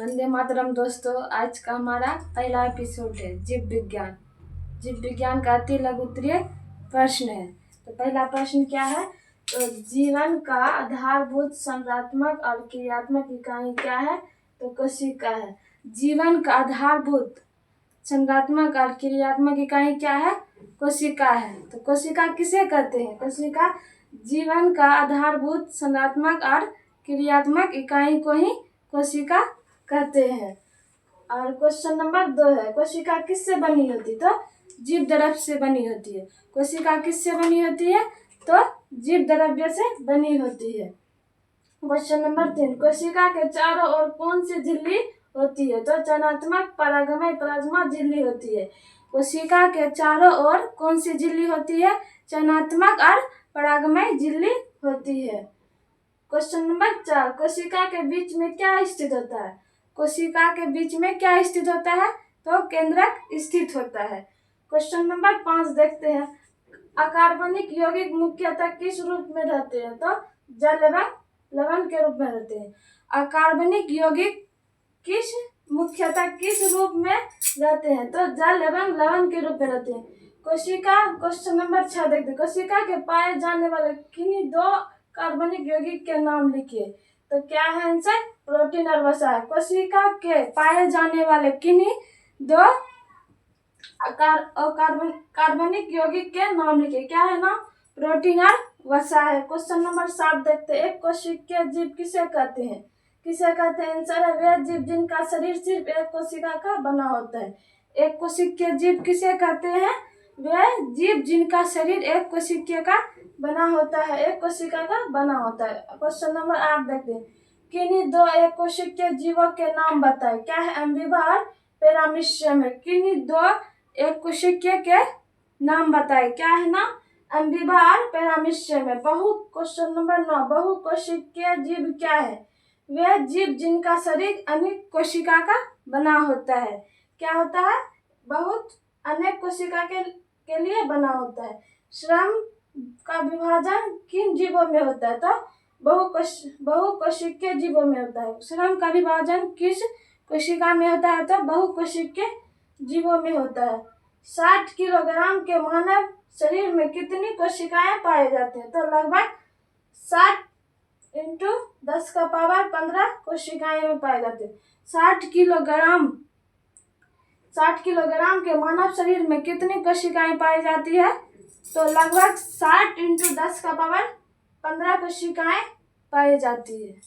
वंदे मातरम दोस्तों। आज का हमारा पहला एपिसोड है जीव विज्ञान। जीव विज्ञान का अति लघु उत्तरीय प्रश्न है। तो पहला प्रश्न क्या है? तो जीवन का आधारभूत संरचनात्मक और क्रियात्मक इकाई क्या है? तो कोशिका है। जीवन का आधारभूत संरचनात्मक और क्रियात्मक इकाई क्या है? कोशिका है। तो कोशिका किसे कहते हैं? कोशिका जीवन का आधारभूत संरचनात्मक और क्रियात्मक इकाई को ही कोशिका कहते हैं। और क्वेश्चन नंबर 2 है, कोशिका किससे बनी होती? तो जीव द्रव्य से बनी होती है। कोशिका किससे बनी होती है? तो जीव द्रव्य से बनी होती है। क्वेश्चन नंबर 3, कोशिका के चारों ओर कौन सी झिल्ली होती है? तो चयनात्मक, परागमय, प्लाज्मा झिल्ली होती है। कोशिका के चारों ओर कौन सी झिल्ली होती है? चयनात्मक और परागमय झिल्ली होती है। क्वेश्चन नंबर 4, कोशिका के बीच में क्या स्थित होता है? कोशिका के बीच में क्या स्थित होता है? तो केंद्रक स्थित होता है। क्वेश्चन नंबर 5 देखते हैं, अकार्बनिक यौगिक मुख्यतः किस रूप में रहते हैं? तो जल एवं लवण के रूप में रहते हैं। अकार्बनिक यौगिक मुख्यतः किस रूप में रहते हैं? तो जल एवं लवण के रूप में रहते हैं। क्वेश्चन नंबर 6 देखते हैं, कोशिका के पाए जाने वाले किन्हीं 2 कार्बनिक यौगिक के नाम लिखिए। तो क्या है आंसर? प्रोटीन और वसा है। कोशिका के पाए जाने वाले किन्हीं 2 कार्बनिक यौगिक के नाम लिखिए। क्या है नाम? प्रोटीन और वसा है। क्वेश्चन नंबर 7 देखते हैं, एक कोशिकीय जीव किसे कहते हैं? किसे कहते हैं? आंसर है वे जीव जिनका शरीर सिर्फ एक कोशिका का बना होता है। एक कोशिकीय जीव किसे कहते हैं? वे जीव जिनका शरीर एक कोशिकीय का बना होता है, एक कोशिका का बना होता है। क्वेश्चन नंबर 8 देखते हैं, किन्हीं 2 एक कोशिकीय जीवों के नाम बताएं। क्या है? अमीबा और पैरामीशियम है। किन्हीं 2 एक कोशिकीय के नाम बताएं। क्या है नाम? अमीबा और पैरामीशियम है। क्वेश्चन नंबर 9, बहुकोशिकीय जीव क्या है? वे जीव जिनका शरीर अनेक कोशिका का बना होता है। क्या होता है? बहुत अनेक कोशिका के लिए बना होता है। श्रम का विभाजन किन जीवों में होता है? तो बहुकोशिकीय जीवों में होता है। श्रम का विभाजन किस कोशिका में होता है? तो बहुकोशिकीय जीवों में होता है। 60 किलोग्राम के मानव शरीर में कितनी कोशिकाएं पाए जाते हैं? तो लगभग 60 × 10⁻15 कोशिकाएं में पाए जाते हैं। 60 किलोग्राम के मानव शरीर में कितनी कोशिकाएं पाई जाती है? तो लगभग 60 × 10⁻15 कोशिकाएं पाई जाती है।